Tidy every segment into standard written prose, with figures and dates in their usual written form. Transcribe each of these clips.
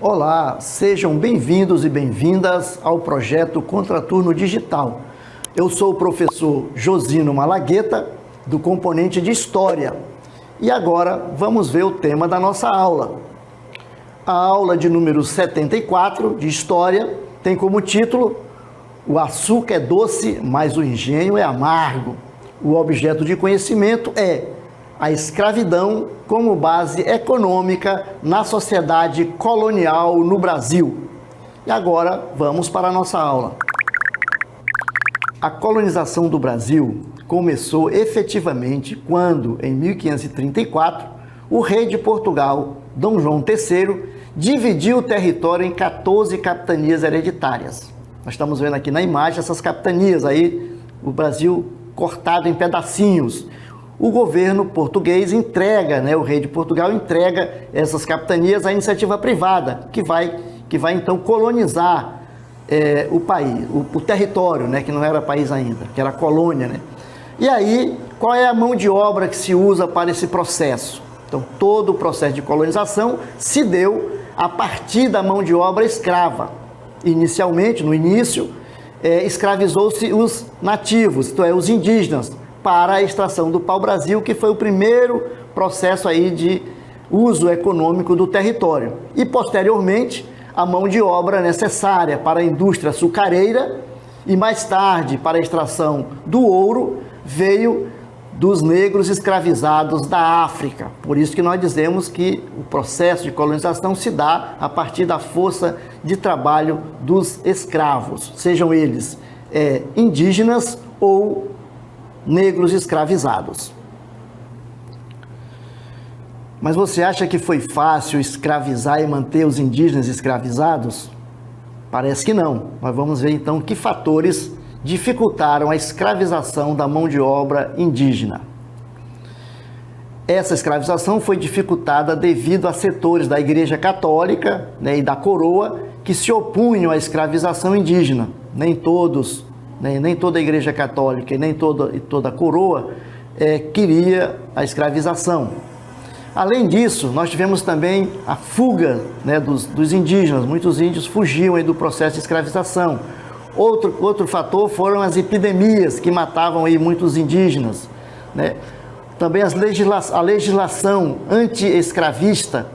Olá, sejam bem-vindos e bem-vindas ao projeto Contraturno Digital. Eu sou o professor Josino Malagueta, do componente de História. E agora vamos ver o tema da nossa aula. A aula de número 74 de História tem como título O açúcar é doce, mas o engenho é amargo. O objeto de conhecimento é a escravidão como base econômica na sociedade colonial no Brasil. E agora vamos para a nossa aula. A colonização do Brasil começou efetivamente quando, em 1534, o rei de Portugal, Dom João III, dividiu o território em 14 capitanias hereditárias. Nós estamos vendo aqui na imagem essas capitanias aí, o Brasil cortado em pedacinhos. O governo português entrega, o rei de Portugal entrega essas capitanias à iniciativa privada, que vai então colonizar o país, o território, que não era país ainda, que era colônia, E aí, qual é a mão de obra que se usa para esse processo? Então, todo o processo de colonização se deu a partir da mão de obra escrava. Inicialmente, no início, escravizou-se os nativos, isto é, os indígenas, para a extração do pau-brasil, que foi o primeiro processo aí de uso econômico do território. E, posteriormente, a mão de obra necessária para a indústria açucareira e, mais tarde, para a extração do ouro, veio dos negros escravizados da África. Por isso que nós dizemos que o processo de colonização se dá a partir da força de trabalho dos escravos, sejam eles indígenas ou negros escravizados. Mas você acha que foi fácil escravizar e manter os indígenas escravizados? Parece que não. Mas vamos ver então que fatores dificultaram a escravização da mão de obra indígena. Essa escravização foi dificultada devido a setores da Igreja Católica e da Coroa que se opunham à escravização indígena. Nem toda a Igreja Católica e nem toda a Coroa queria a escravização. Além disso, nós tivemos também a fuga dos indígenas. Muitos índios fugiam aí do processo de escravização. Outro fator foram as epidemias que matavam aí muitos indígenas. Também a legislação anti-escravista,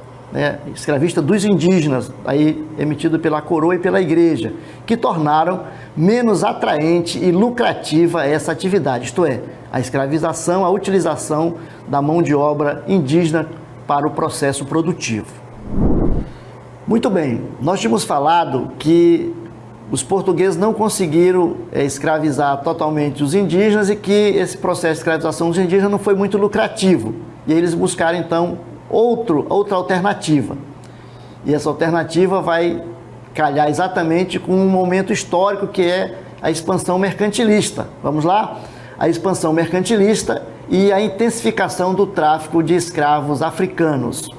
escravista dos indígenas, aí emitido pela Coroa e pela Igreja, que tornaram menos atraente e lucrativa essa atividade, isto é, a escravização, a utilização da mão de obra indígena para o processo produtivo. Muito bem, nós tínhamos falado que os portugueses não conseguiram escravizar totalmente os indígenas e que esse processo de escravização dos indígenas não foi muito lucrativo. E eles buscaram, então, outra alternativa. E essa alternativa vai calhar exatamente com um momento histórico que é a expansão mercantilista. Vamos lá? A expansão mercantilista e a intensificação do tráfico de escravos africanos.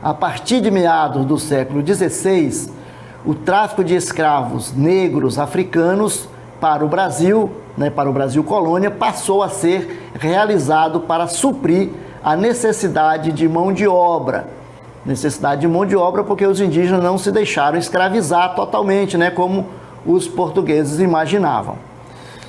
A partir de meados do século XVI, o tráfico de escravos negros africanos para o Brasil colônia, passou a ser realizado para suprir a necessidade de mão de obra. Necessidade de mão de obra porque os indígenas não se deixaram escravizar totalmente, como os portugueses imaginavam.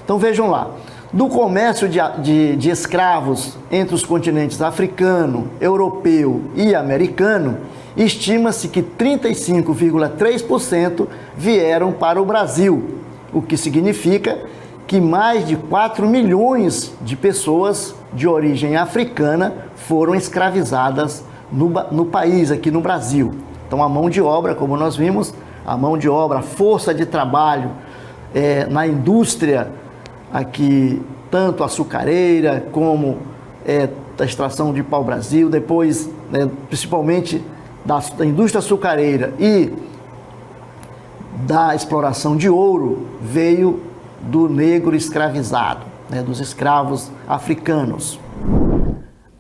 Então vejam lá, do comércio de escravos entre os continentes africano, europeu e americano, estima-se que 35,3% vieram para o Brasil, o que significa que mais de 4 milhões de pessoas de origem africana foram escravizadas no país, aqui no Brasil. Então a mão de obra, como nós vimos, a mão de obra, a força de trabalho na indústria aqui, tanto açucareira como da extração de pau-brasil, depois principalmente da indústria açucareira e da exploração de ouro, veio do negro escravizado, dos escravos africanos.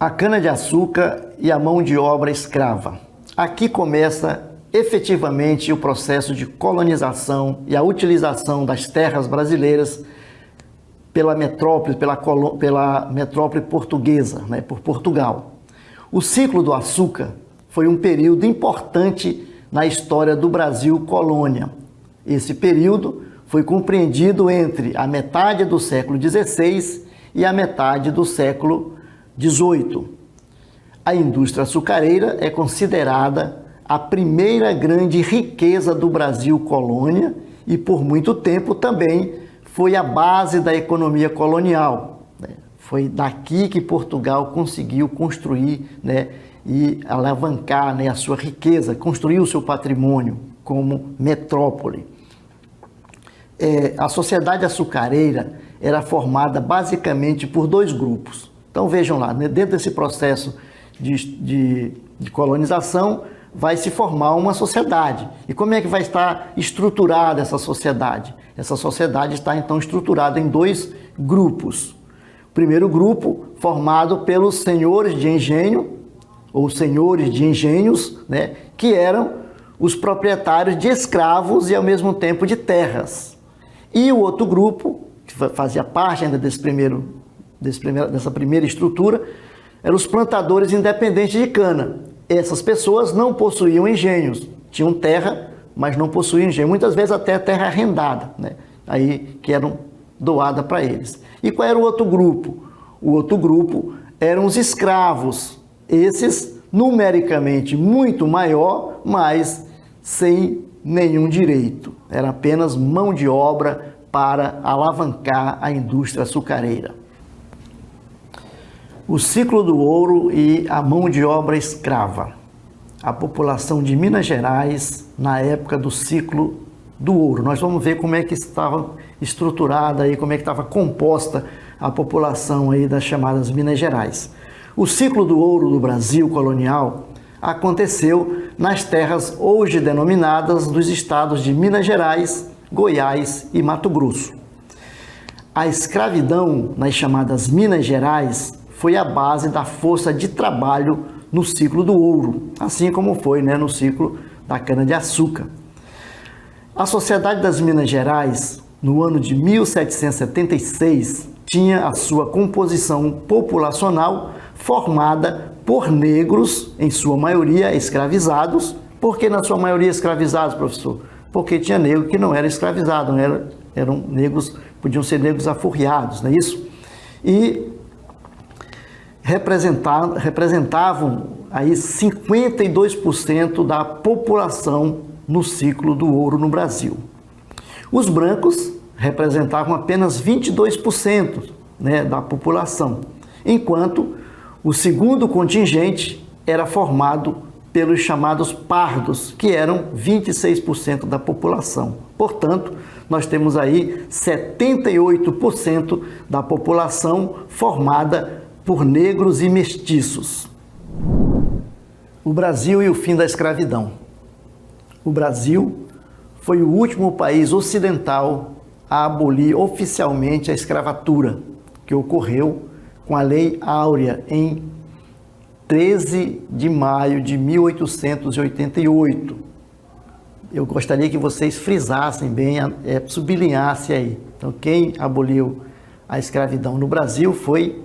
A cana-de-açúcar e a mão de obra escrava. Aqui começa efetivamente o processo de colonização e a utilização das terras brasileiras pela metrópole, pela metrópole portuguesa, né, por Portugal. O ciclo do açúcar foi um período importante na história do Brasil colônia. Esse período foi compreendido entre a metade do século XVI e a metade do século XVIII. A indústria açucareira é considerada a primeira grande riqueza do Brasil colônia e por muito tempo também foi a base da economia colonial. Foi daqui que Portugal conseguiu construir, né, e alavancar, né, a sua riqueza, construir o seu patrimônio como metrópole. A sociedade açucareira era formada basicamente por dois grupos. Então vejam lá, né, dentro desse processo de colonização vai se formar uma sociedade. E como é que vai estar estruturada essa sociedade? Essa sociedade está então estruturada em dois grupos. O primeiro grupo formado pelos senhores de engenho, ou senhores de engenhos, né, que eram os proprietários de escravos e ao mesmo tempo de terras. E o outro grupo, que fazia parte ainda dessa primeira estrutura, eram os plantadores independentes de cana. Essas pessoas não possuíam engenhos, tinham terra, mas não possuíam engenho. Muitas vezes até terra arrendada, né, aí, que eram doadas para eles. E qual era o outro grupo? O outro grupo eram os escravos. Esses, numericamente muito maior, mas sem nenhum direito. Era apenas mão de obra para alavancar a indústria açucareira. O ciclo do ouro e a mão de obra escrava. A população de Minas Gerais na época do ciclo do ouro. Nós vamos ver como é que estava estruturada aí, como é que estava composta a população aí das chamadas Minas Gerais. O ciclo do ouro do Brasil colonial aconteceu nas terras hoje denominadas dos estados de Minas Gerais, Goiás e Mato Grosso. A escravidão nas chamadas Minas Gerais foi a base da força de trabalho no ciclo do ouro, assim como foi, né, no ciclo da cana-de-açúcar. A Sociedade das Minas Gerais, no ano de 1776, tinha a sua composição populacional formada por negros, em sua maioria escravizados. Por que na sua maioria escravizados, professor? Porque tinha negro que não era escravizado, eram negros, podiam ser negros aforreados, não é isso? E representavam aí 52% da população no ciclo do ouro no Brasil. Os brancos representavam apenas 22%, né, da população, enquanto o segundo contingente era formado pelos chamados pardos, que eram 26% da população. Portanto, nós temos aí 78% da população formada por negros e mestiços. O Brasil e o fim da escravidão. O Brasil foi o último país ocidental a abolir oficialmente a escravatura, que ocorreu com a Lei Áurea em 13 de maio de 1888. Eu gostaria que vocês frisassem bem, sublinhassem aí. Então, quem aboliu a escravidão no Brasil foi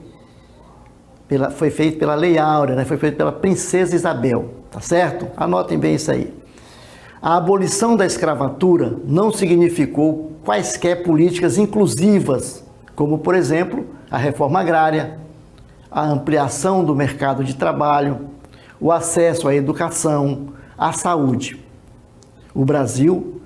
feito pela Lei Áurea, né? Foi feito pela Princesa Isabel, tá certo? Anotem bem isso aí. A abolição da escravatura não significou quaisquer políticas inclusivas, como, por exemplo, a reforma agrária, a ampliação do mercado de trabalho, o acesso à educação, à saúde. O Brasil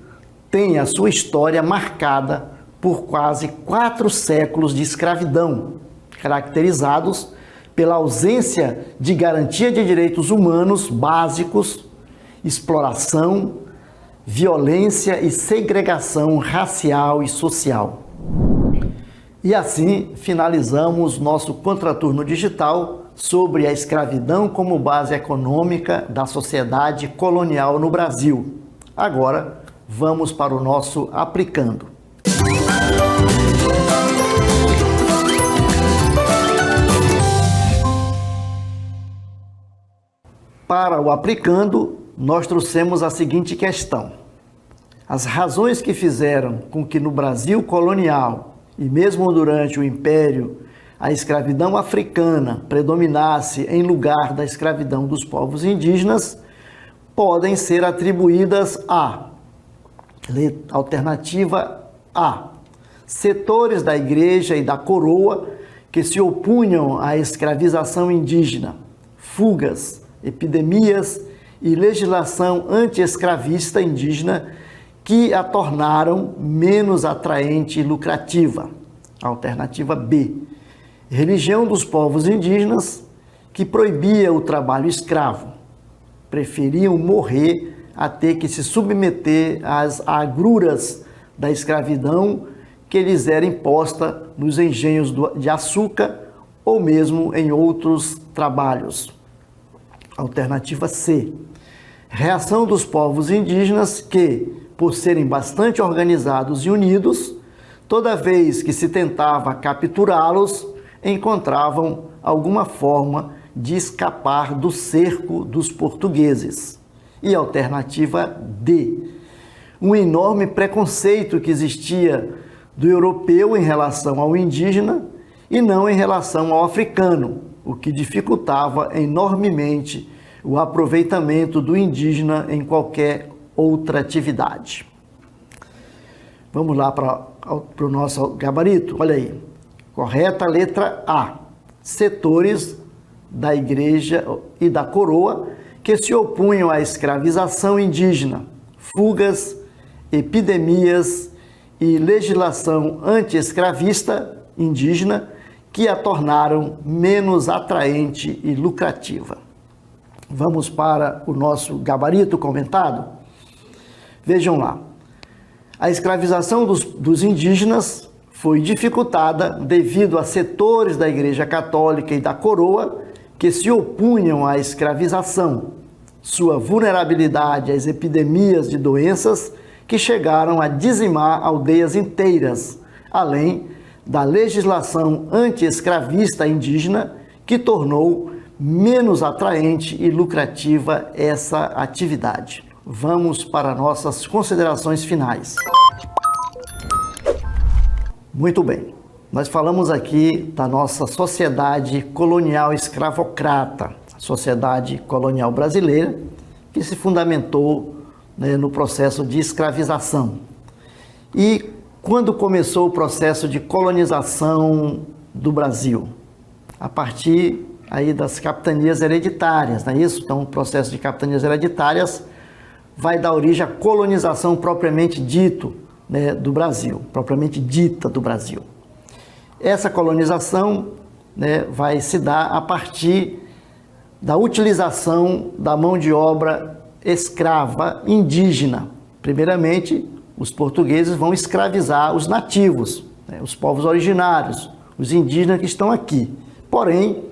tem a sua história marcada por quase 4 séculos de escravidão, caracterizados pela ausência de garantia de direitos humanos básicos, exploração, violência e segregação racial e social. E assim finalizamos nosso contraturno digital sobre a escravidão como base econômica da sociedade colonial no Brasil. Agora vamos para o nosso aplicando. Para o aplicando, nós trouxemos a seguinte questão: as razões que fizeram com que no Brasil colonial e mesmo durante o Império a escravidão africana predominasse em lugar da escravidão dos povos indígenas podem ser atribuídas a: alternativa A, setores da igreja e da coroa que se opunham à escravização indígena, fugas, epidemias e legislação anti-escravista indígena que a tornaram menos atraente e lucrativa. Alternativa B, religião dos povos indígenas que proibia o trabalho escravo. Preferiam morrer a ter que se submeter às agruras da escravidão que lhes era imposta nos engenhos de açúcar ou mesmo em outros trabalhos. Alternativa C, reação dos povos indígenas que, por serem bastante organizados e unidos, toda vez que se tentava capturá-los, encontravam alguma forma de escapar do cerco dos portugueses. E alternativa D, um enorme preconceito que existia do europeu em relação ao indígena e não em relação ao africano, o que dificultava enormemente o aproveitamento do indígena em qualquer outra atividade. Vamos lá para o nosso gabarito. Olha aí. Correta letra A. Setores da igreja e da coroa que se opunham à escravização indígena, fugas, epidemias e legislação anti-escravista indígena que a tornaram menos atraente e lucrativa. Vamos para o nosso gabarito comentado? Vejam lá. A escravização dos indígenas foi dificultada devido a setores da Igreja Católica e da coroa que se opunham à escravização, sua vulnerabilidade às epidemias de doenças que chegaram a dizimar aldeias inteiras, além da legislação anti-escravista indígena que tornou menos atraente e lucrativa essa atividade. Vamos para nossas considerações finais. Muito bem, nós falamos aqui da nossa sociedade colonial escravocrata, a sociedade colonial brasileira, que se fundamentou, no processo de escravização. E quando começou o processo de colonização do Brasil? A partir aí das capitanias hereditárias, não é isso? Então, o processo de capitanias hereditárias vai dar origem à colonização propriamente dito, do Brasil, propriamente dita do Brasil. Essa colonização, vai se dar a partir da utilização da mão de obra escrava indígena. Primeiramente, os portugueses vão escravizar os nativos, os povos originários, os indígenas que estão aqui. Porém,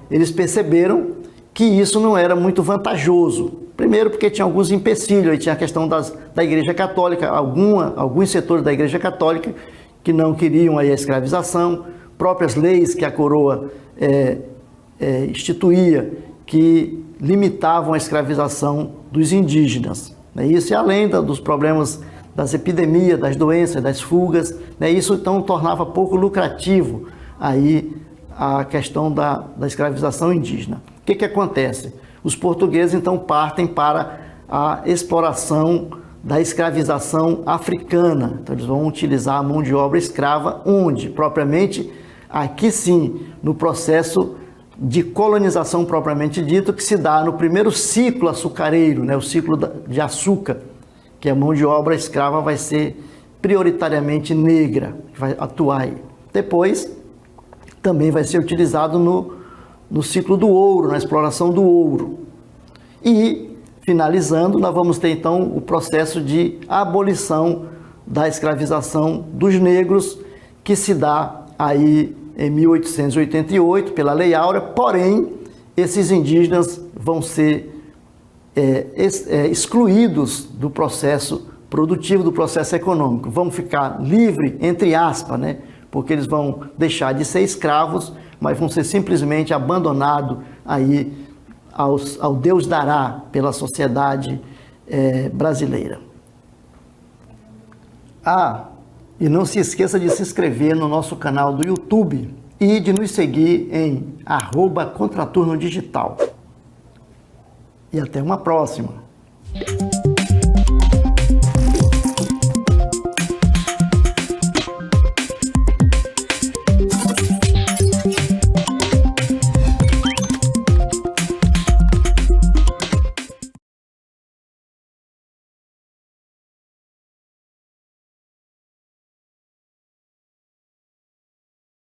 eles perceberam que isso não era muito vantajoso. Primeiro porque tinha alguns empecilhos, aí tinha a questão da Igreja Católica, alguns setores da Igreja Católica que não queriam aí a escravização, próprias leis que a coroa instituía que limitavam a escravização dos indígenas. Isso e além dos problemas das epidemias, das doenças, das fugas, isso então tornava pouco lucrativo aí a questão da escravização indígena. O que acontece? Os portugueses então partem para a exploração da escravização africana. Então eles vão utilizar a mão de obra escrava onde? Propriamente, aqui sim, no processo de colonização propriamente dito, que se dá no primeiro ciclo açucareiro, o ciclo de açúcar, que a mão de obra escrava vai ser prioritariamente negra, vai atuar aí. Depois, também vai ser utilizado no ciclo do ouro, na exploração do ouro. E, finalizando, nós vamos ter então o processo de abolição da escravização dos negros, que se dá aí em 1888 pela Lei Áurea, porém, esses indígenas vão ser excluídos do processo produtivo, do processo econômico. Vão ficar livres, entre aspas, porque eles vão deixar de ser escravos, mas vão ser simplesmente abandonados aí ao Deus dará pela sociedade brasileira. E não se esqueça de se inscrever no nosso canal do YouTube e de nos seguir em @Contraturno Digital. E até uma próxima!